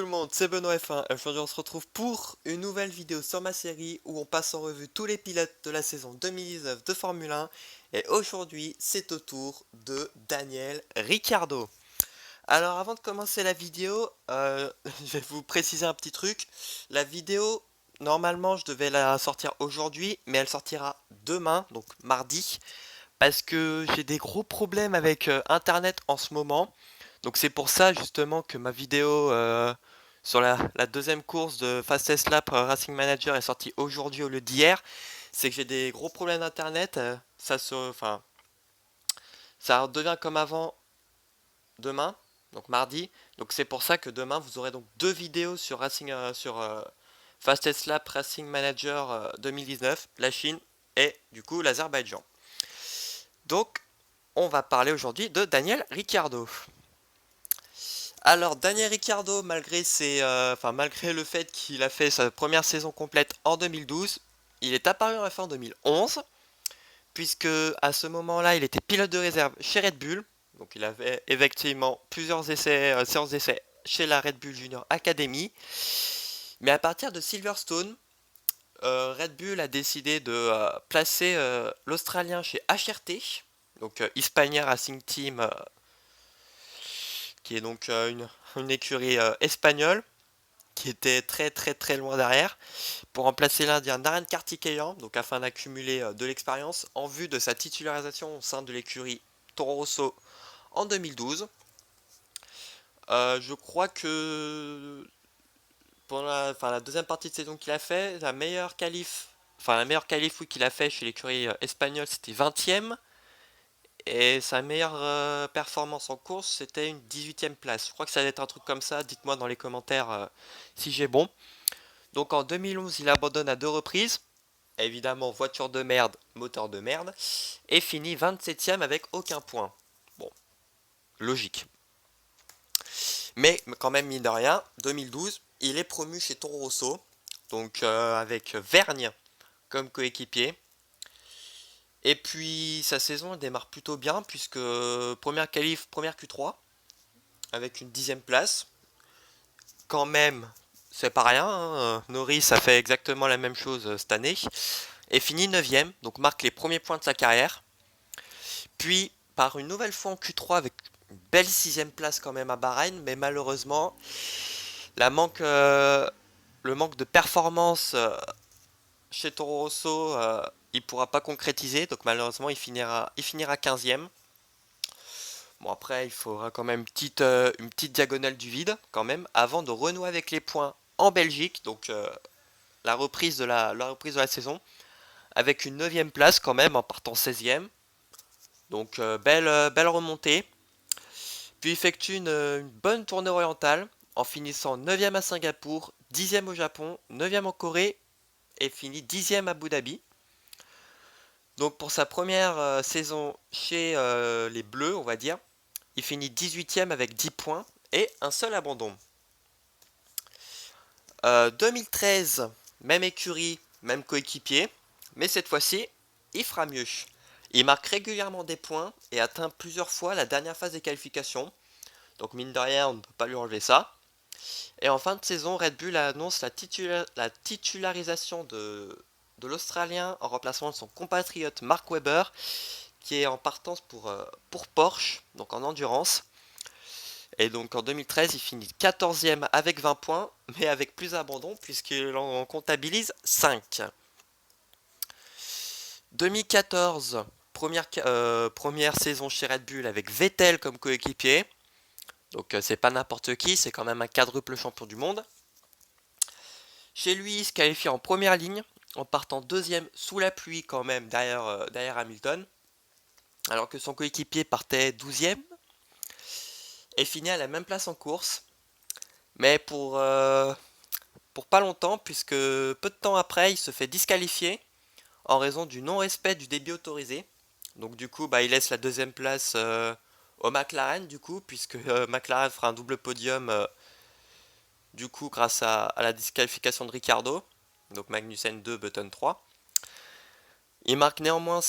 le monde, c'est Benoît F1. Aujourd'hui on se retrouve pour une nouvelle vidéo sur ma série où on passe en revue tous les pilotes de la saison 2019 de Formule 1. Et aujourd'hui c'est au tour de Daniel Ricciardo. Alors avant de commencer la vidéo, je vais vous préciser un petit truc. La vidéo, normalement je devais la sortir aujourd'hui, mais elle sortira demain, donc mardi. Parce que j'ai des gros problèmes avec Internet en ce moment. Donc c'est pour ça justement que ma vidéo sur la deuxième course de Fastest Lap Racing Manager est sortie aujourd'hui au lieu d'hier. C'est que j'ai des gros problèmes d'internet. Ça redevient comme avant demain, donc mardi. Donc c'est pour ça que demain vous aurez donc deux vidéos sur Fastest Lap Racing Manager 2019, la Chine et du coup l'Azerbaïdjan. Donc on va parler aujourd'hui de Daniel Ricciardo. Alors Daniel Ricciardo, malgré le fait qu'il a fait sa première saison complète en 2012, il est apparu en F1 en 2011, puisque à ce moment-là, il était pilote de réserve chez Red Bull. Donc il avait effectivement plusieurs séances d'essais chez la Red Bull Junior Academy. Mais à partir de Silverstone, Red Bull a décidé de placer l'Australien chez HRT, donc Hispania Racing Team, qui est donc une écurie espagnole, qui était très très très loin derrière, pour remplacer l'Indien Naren Karthikeyan, donc afin d'accumuler de l'expérience en vue de sa titularisation au sein de l'écurie Toro Rosso en 2012. Je crois que pendant la deuxième partie de saison qu'il a fait, la meilleure qualif qu'il a fait chez l'écurie espagnole, c'était 20e. Et sa meilleure performance en course, c'était une 18e place. Je crois que ça va être un truc comme ça. Dites-moi dans les commentaires si j'ai bon. Donc en 2011, il abandonne à deux reprises. Évidemment, voiture de merde, moteur de merde. Et finit 27e avec aucun point. Bon, logique. Mais quand même, mine de rien, 2012, il est promu chez Toro Rosso. Donc avec Vergne comme coéquipier. Et puis sa saison démarre plutôt bien puisque première qualif, première Q3 avec une 10e place. Quand même, c'est pas rien, hein. Norris a fait exactement la même chose cette année et finit 9e, donc marque les premiers points de sa carrière. Puis par une nouvelle fois en Q3 avec une belle 6e place quand même à Bahreïn, mais malheureusement le manque de performance chez Toro Rosso, il pourra pas concrétiser, donc malheureusement il finira 15e. Bon après il faudra quand même une petite diagonale du vide quand même avant de renouer avec les points en Belgique, donc la reprise de la saison, avec une 9e place quand même en partant 16e. Donc belle remontée. Puis effectue une bonne tournée orientale en finissant 9e à Singapour, 10e au Japon, 9e en Corée et finit 10e à Abu Dhabi. Donc pour sa première saison chez les Bleus, on va dire, il finit 18e avec 10 points et un seul abandon. 2013, même écurie, même coéquipier, mais cette fois-ci, il fera mieux. Il marque régulièrement des points et atteint plusieurs fois la dernière phase des qualifications. Donc mine de rien, on ne peut pas lui enlever ça. Et en fin de saison, Red Bull annonce la titularisation de l'Australien en remplacement de son compatriote Mark Webber, qui est en partance pour Porsche, donc en endurance. Et donc en 2013, il finit 14e avec 20 points, mais avec plus d'abandon puisqu'il en comptabilise 5. 2014, première saison chez Red Bull avec Vettel comme coéquipier. Donc c'est pas n'importe qui, c'est quand même un quadruple champion du monde. Chez lui, il se qualifie en première ligne, en partant deuxième sous la pluie quand même derrière Hamilton. Alors que son coéquipier partait 12e et finit à la même place en course. Mais pour pas longtemps, puisque peu de temps après, il se fait disqualifier en raison du non-respect du débit autorisé. Donc du coup, il laisse la deuxième place au McLaren, du coup, puisque McLaren fera un double podium, du coup, grâce à la disqualification de Ricciardo. Donc Magnussen 2, Button 3. Il marque néanmoins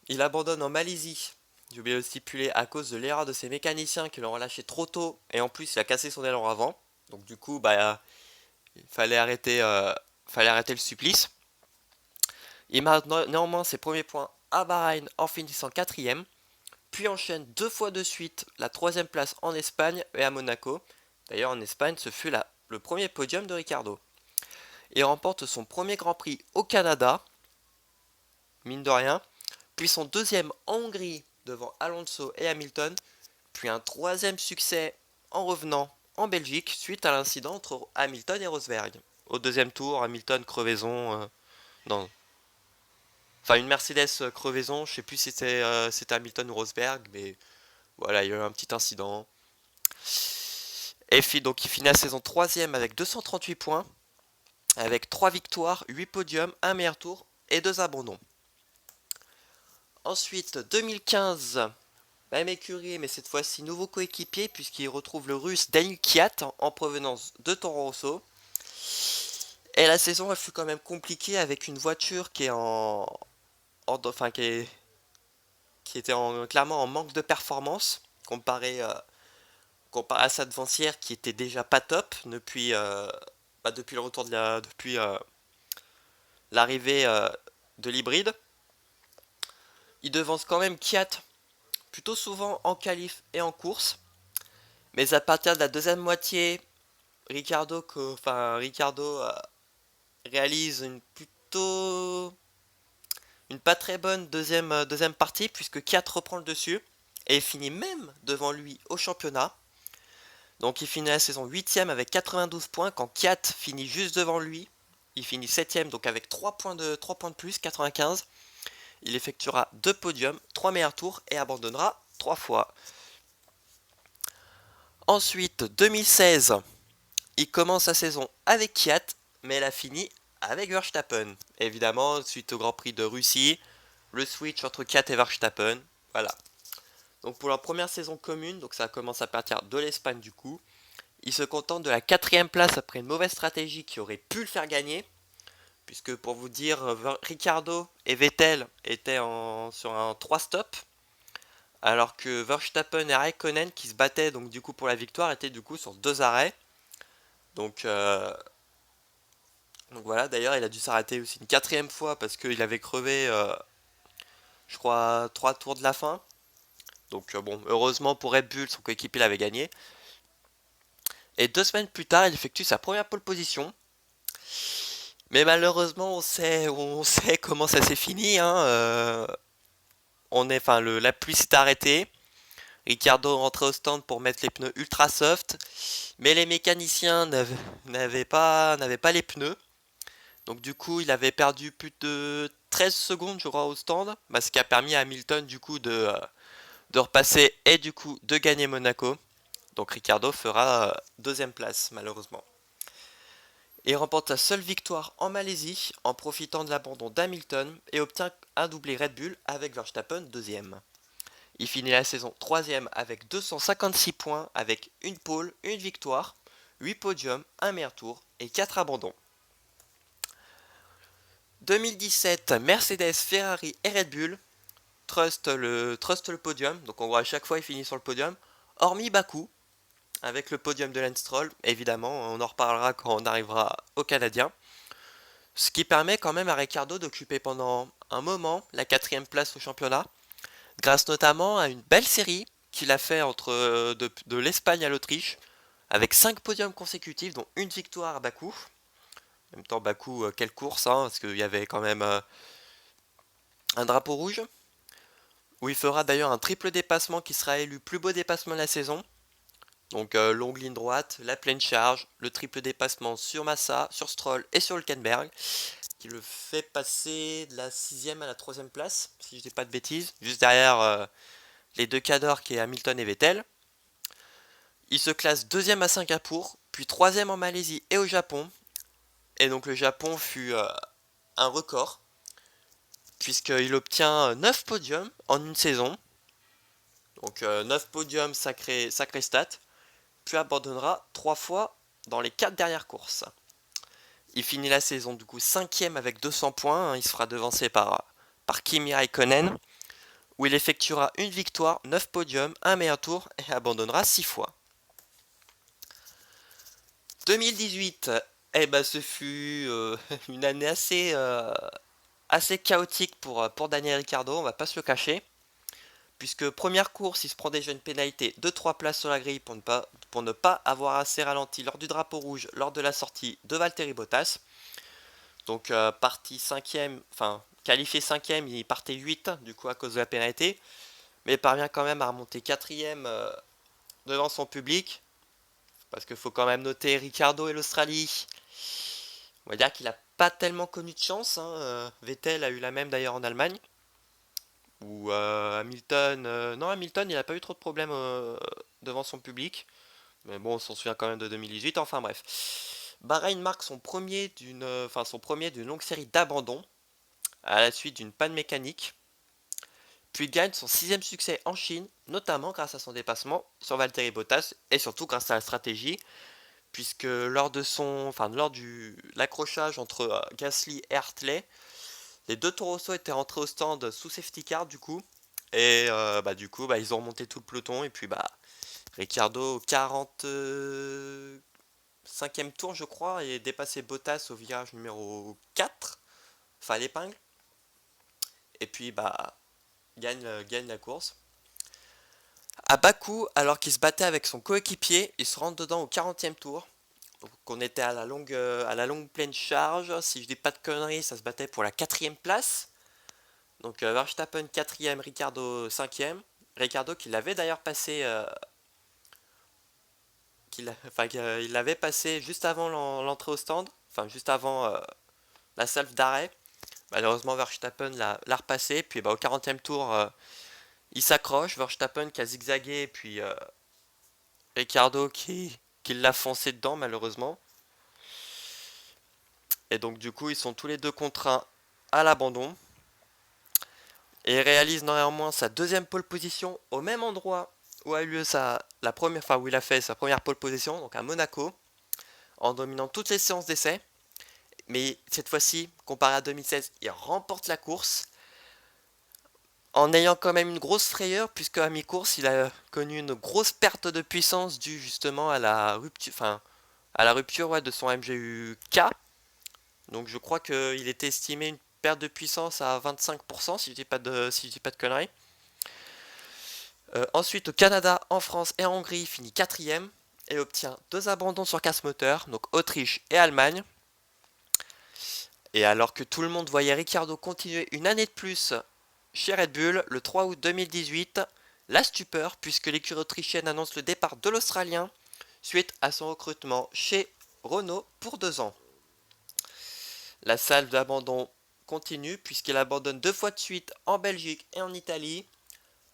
il abandonne en Malaisie, j'ai oublié de le stipuler, à cause de l'erreur de ses mécaniciens qui l'ont relâché trop tôt, et en plus il a cassé son aileron avant. Donc du coup, bah, il fallait arrêter le supplice. Il marque néanmoins ses premiers points à Bahreïn en finissant quatrième, puis enchaîne 2 fois de suite la troisième place en Espagne et à Monaco. D'ailleurs en Espagne, ce fut le premier podium de Ricciardo. Il remporte son premier Grand Prix au Canada, mine de rien, puis son deuxième en Hongrie devant Alonso et Hamilton, puis un troisième succès en revenant en Belgique suite à l'incident entre Hamilton et Rosberg. Au deuxième tour, Hamilton crevaison, non, enfin une Mercedes crevaison, je sais plus si c'était Hamilton ou Rosberg, mais voilà, il y a eu un petit incident. Et donc il finit la saison 3ème avec 238 points, avec 3 victoires, 8 podiums, 1 meilleur tour et 2 abandons. Ensuite, 2015, même écurie, mais cette fois-ci nouveau coéquipier, puisqu'il retrouve le russe Daniil Kvyat en provenance de Toro Rosso. Et la saison, elle fut quand même compliquée avec une voiture qui est enfin, qui était clairement en manque de performance, comparé à sa devancière qui était déjà pas top depuis le retour depuis l'arrivée de l'hybride. Il devance quand même Kvyat plutôt souvent en qualif et en course, mais à partir de la deuxième moitié, Ricciardo réalise une pas très bonne deuxième partie, puisque Kvyat reprend le dessus et finit même devant lui au championnat. Donc il finit la saison 8ème avec 92 points, quand Kvyat finit juste devant lui. Il finit 7ème, donc avec 3 points de plus, 95. Il effectuera 2 podiums, 3 meilleurs tours et abandonnera 3 fois. Ensuite, 2016, il commence sa saison avec Kvyat, mais elle a fini avec Verstappen. Évidemment, suite au Grand Prix de Russie, le switch entre Kvyat et Verstappen, voilà. Donc pour leur première saison commune, donc ça commence à partir de l'Espagne du coup, ils se contentent de la 4ème place après une mauvaise stratégie qui aurait pu le faire gagner, puisque pour vous dire, Ricciardo et Vettel étaient sur un 3 stop, alors que Verstappen et Raikkonen qui se battaient donc du coup pour la victoire étaient du coup sur 2 arrêts. Donc voilà, d'ailleurs il a dû s'arrêter aussi une 4ème fois parce qu'il avait crevé, je crois, 3 tours de la fin. Donc bon, heureusement pour Red Bull, son coéquipier l'avait gagné. Et 2 semaines plus tard, il effectue sa première pole position. Mais malheureusement, on sait comment ça s'est fini, hein. La pluie s'est arrêtée. Ricciardo rentrait au stand pour mettre les pneus ultra soft, mais les mécaniciens n'avaient pas les pneus. Donc du coup, il avait perdu plus de 13 secondes, je crois, au stand, ce qui a permis à Hamilton du coup de repasser et du coup de gagner Monaco. Donc Ricciardo fera deuxième place, malheureusement. Il remporte sa seule victoire en Malaisie en profitant de l'abandon d'Hamilton et obtient un doublé Red Bull avec Verstappen deuxième. Il finit la saison 3ème avec 256 points, avec une pole, une victoire, 8 podiums, un meilleur tour et 4 abandons. 2017, Mercedes, Ferrari et Red Bull trust le podium, donc on voit à chaque fois il finit sur le podium, hormis Bakou, avec le podium de Lance Stroll, évidemment, on en reparlera quand on arrivera au Canadien. Ce qui permet quand même à Ricciardo d'occuper pendant un moment la 4ème place au championnat, grâce notamment à une belle série qu'il a fait de l'Espagne à l'Autriche, avec 5 podiums consécutifs, dont une victoire à Bakou. En même temps, Bakou, quelle course, hein, parce qu'il y avait quand même un drapeau rouge, où il fera d'ailleurs un triple dépassement qui sera élu plus beau dépassement de la saison. Donc longue ligne droite, la pleine charge, le triple dépassement sur Massa, sur Stroll et sur Hülkenberg, qui le fait passer de la 6ème à la 3ème place, si je dis pas de bêtises, juste derrière les deux cadors qui est Hamilton et Vettel. Il se classe 2ème à Singapour, puis 3ème en Malaisie et au Japon. Et donc le Japon fut un record, puisqu'il obtient 9 podiums en une saison. Donc 9 podiums, sacré stat. Puis abandonnera 3 fois dans les 4 dernières courses. Il finit la saison du coup 5ème avec 200 points, il se fera devancer par Kimi Raikkonen, où il effectuera une victoire, 9 podiums, un meilleur tour et abandonnera 6 fois. 2018, eh ben ce fut une année assez chaotique pour Daniel Ricciardo, on va pas se le cacher. Puisque première course, il se prend déjà une pénalité de 3 places sur la grille pour ne pas avoir assez ralenti lors du drapeau rouge lors de la sortie de Valtteri Bottas. Donc parti 5ème, enfin qualifié 5ème, il partait 8 du coup à cause de la pénalité. Mais il parvient quand même à remonter 4ème devant son public. Parce qu'il faut quand même noter Ricciardo et l'Australie. On va dire qu'il n'a pas tellement connu de chance, hein. Vettel a eu la même d'ailleurs en Allemagne. Ou Hamilton. Non, Hamilton, il n'a pas eu trop de problèmes devant son public. Mais bon, on s'en souvient quand même de 2018. Enfin bref. Bahreïn marque son premier d'une longue série d'abandons à la suite d'une panne mécanique. Puis gagne son 6ème succès en Chine, notamment grâce à son dépassement sur Valtteri Bottas et surtout grâce à la stratégie, puisque lors de l'accrochage entre Gasly et Hartley, les deux Toro Rosso étaient rentrés au stand sous safety car du coup. Et ils ont remonté tout le peloton. Et puis Ricciardo au 45e tour je crois et dépassé Bottas au virage numéro 4. Enfin l'épingle. Et puis gagne la course. À Bakou, alors qu'il se battait avec son coéquipier, il se rentre dedans au 40e tour. Donc on était à la longue pleine charge. Si je dis pas de conneries, ça se battait pour la 4ème place. Donc Verstappen 4ème, Ricciardo 5ème. Ricciardo qui l'avait d'ailleurs passé, il l'avait passé juste avant l'entrée au stand, enfin juste avant la salve d'arrêt. Malheureusement Verstappen l'a repassé, puis au 40e tour il s'accroche, Verstappen qui a zigzagué, puis Ricciardo qui l'a foncé dedans malheureusement. Et donc du coup ils sont tous les deux contraints à l'abandon. Et il réalise néanmoins sa 2ème pole position au même endroit où a eu lieu où il a fait sa première pole position, donc à Monaco, en dominant toutes les séances d'essai. Mais cette fois-ci, comparé à 2016, il remporte la course en ayant quand même une grosse frayeur, puisque à mi-course, il a connu une grosse perte de puissance due justement à la rupture de son MGU-K. Donc je crois qu'il était estimé une perte de puissance à 25%, si je dis pas de conneries. Ensuite, au Canada, en France et en Hongrie, il finit 4ème et obtient 2 abandons sur casse moteur, donc Autriche et Allemagne. Et alors que tout le monde voyait Ricciardo continuer une année de plus chez Red Bull, le 3 août 2018, la stupeur puisque l'écurie autrichienne annonce le départ de l'Australien suite à son recrutement chez Renault pour 2 ans. La salve d'abandon continue puisqu'il abandonne 2 fois de suite en Belgique et en Italie.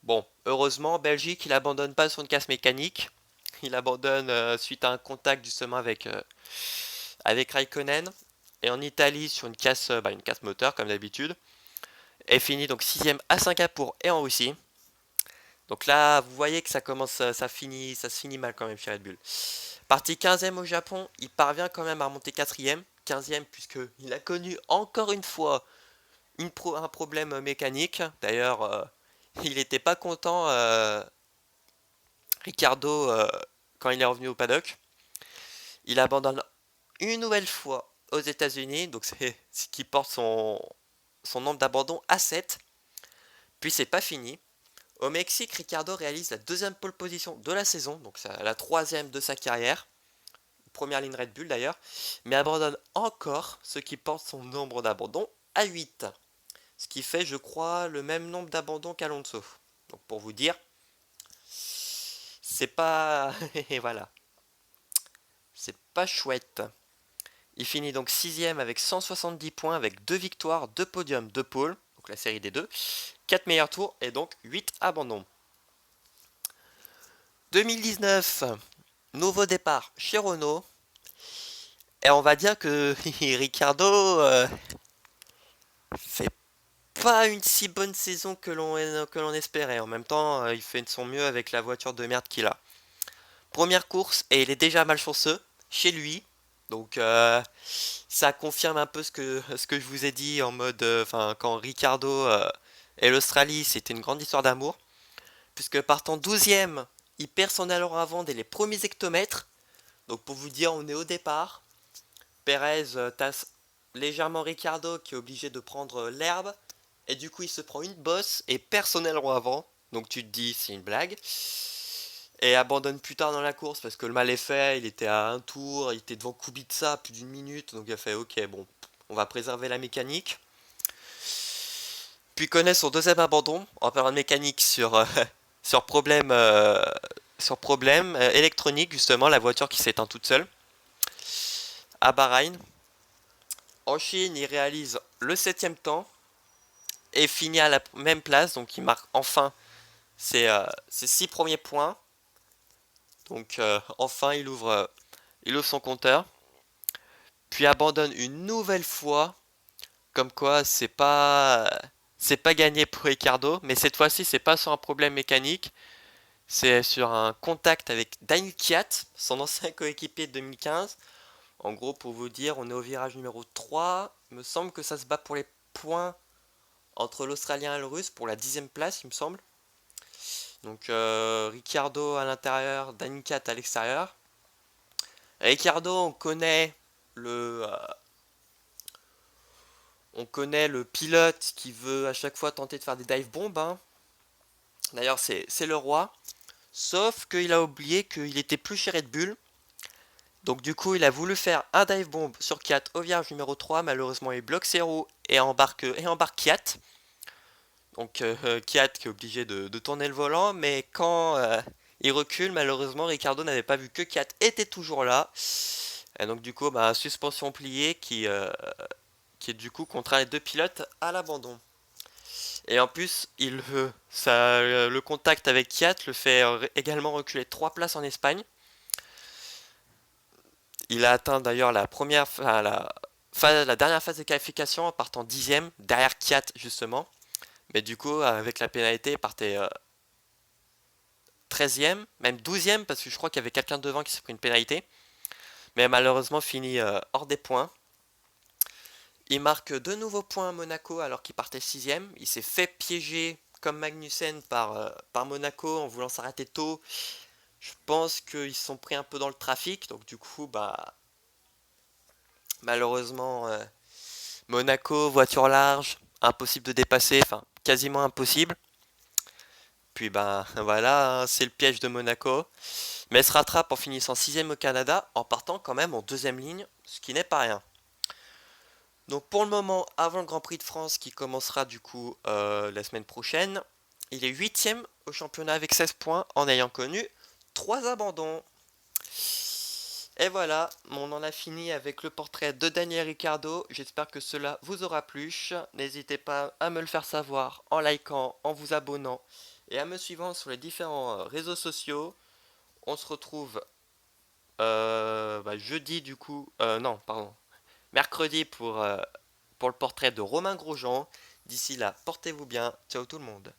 Bon, heureusement en Belgique il abandonne pas sur une casse mécanique, il abandonne suite à un contact justement avec Raikkonen. Et en Italie sur une casse moteur comme d'habitude. Et finit donc 6ème à Singapour et en Russie. Donc là, vous voyez que ça se finit mal quand même chez Red Bull. Parti 15ème au Japon, il parvient quand même à remonter 4ème. 15ème puisqu'il a connu encore une fois un problème mécanique. D'ailleurs, il n'était pas content, Ricciardo, quand il est revenu au paddock. Il abandonne une nouvelle fois aux États-Unis, donc c'est ce qui porte son nombre d'abandons à 7. Puis c'est pas fini. Au Mexique, Ricciardo réalise la 2ème pole position de la saison, donc c'est la 3ème de sa carrière. Première ligne Red Bull d'ailleurs, mais abandonne encore, ce qui porte son nombre d'abandons à 8. Ce qui fait, je crois, le même nombre d'abandons qu'Alonso. Donc pour vous dire, c'est pas... Et voilà. C'est pas chouette. Il finit donc 6ème avec 170 points, avec 2 victoires, 2 podiums, 2 pôles, donc la série des 2, 4 meilleurs tours et donc 8 abandons. 2019, nouveau départ chez Renault. Et on va dire que Ricciardo fait pas une si bonne saison que l'on espérait. En même temps, il fait de son mieux avec la voiture de merde qu'il a. Première course et il est déjà malchanceux chez lui. Donc ça confirme un peu ce que je vous ai dit en mode, quand Ricciardo et l'Australie, c'était une grande histoire d'amour. Puisque partant 12ème, il perd son allure avant dès les premiers hectomètres. Donc pour vous dire, on est au départ. Perez tasse légèrement Ricciardo qui est obligé de prendre l'herbe. Et du coup, il se prend une bosse et personne n'a le droit avant. Donc tu te dis, c'est une blague. Et abandonne plus tard dans la course parce que le mal est fait. Il était à un tour, il était devant Kubica plus d'une minute. Donc il a fait, ok, bon, on va préserver la mécanique. Puis connaît son deuxième abandon en parlant de mécanique sur problème, électronique, justement, la voiture qui s'éteint toute seule à Bahreïn. En Chine, il réalise le septième temps et finit à la même place, donc il marque enfin ses 6 premiers points. Donc enfin, il ouvre son compteur, puis abandonne une nouvelle fois, comme quoi c'est pas gagné pour Ricardo, mais cette fois-ci c'est pas sur un problème mécanique, c'est sur un contact avec Daniel Kiat, son ancien coéquipier de 2015. En gros, pour vous dire, on est au virage numéro 3. Il me semble que ça se bat pour les points entre l'Australien et le Russe pour la 10e place, il me semble. Donc Ricciardo à l'intérieur, Daniel Kiat à l'extérieur. Ricciardo, le, euh, on connaît le pilote qui veut à chaque fois tenter de faire des dive bombs, hein. D'ailleurs, c'est le roi. Sauf qu'il a oublié qu'il était plus chez Red Bull. Donc du coup, il a voulu faire un dive bomb sur Kiat au virage numéro 3. Malheureusement, il bloque ses roues et embarque Kiat. Donc Kiat qui est obligé de tourner le volant. Mais quand il recule, malheureusement, Ricardo n'avait pas vu que Kiat était toujours là. Et donc du coup, bah, suspension pliée qui du coup contraint les deux pilotes à l'abandon. Et en plus, le contact avec Kiat le fait également reculer 3 places en Espagne. Il a atteint d'ailleurs la dernière phase de qualification en partant 10ème, derrière Kiat justement. Mais du coup, avec la pénalité, il partait 13ème, même 12ème, parce que je crois qu'il y avait quelqu'un devant qui s'est pris une pénalité. Mais malheureusement, fini hors des points. Il marque de nouveaux points à Monaco alors qu'il partait 6ème. Il s'est fait piéger comme Magnussen par Monaco en voulant s'arrêter tôt. Je pense qu'ils se sont pris un peu dans le trafic. Donc du coup, bah malheureusement, Monaco, voiture large, impossible de dépasser, enfin quasiment impossible. Puis ben voilà, hein, c'est le piège de Monaco. Mais elle se rattrape en finissant 6ème au Canada, en partant quand même en deuxième ligne, ce qui n'est pas rien. Donc pour le moment, avant le Grand Prix de France qui commencera du coup la semaine prochaine, il est 8ème au championnat avec 16 points en ayant connu 3 abandons. Et voilà, on en a fini avec le portrait de Daniel Ricciardo. J'espère que cela vous aura plu. N'hésitez pas à me le faire savoir en likant, en vous abonnant et à me suivant sur les différents réseaux sociaux. On se retrouve jeudi du coup, non, pardon, mercredi pour le portrait de Romain Grosjean. D'ici là, portez-vous bien. Ciao tout le monde.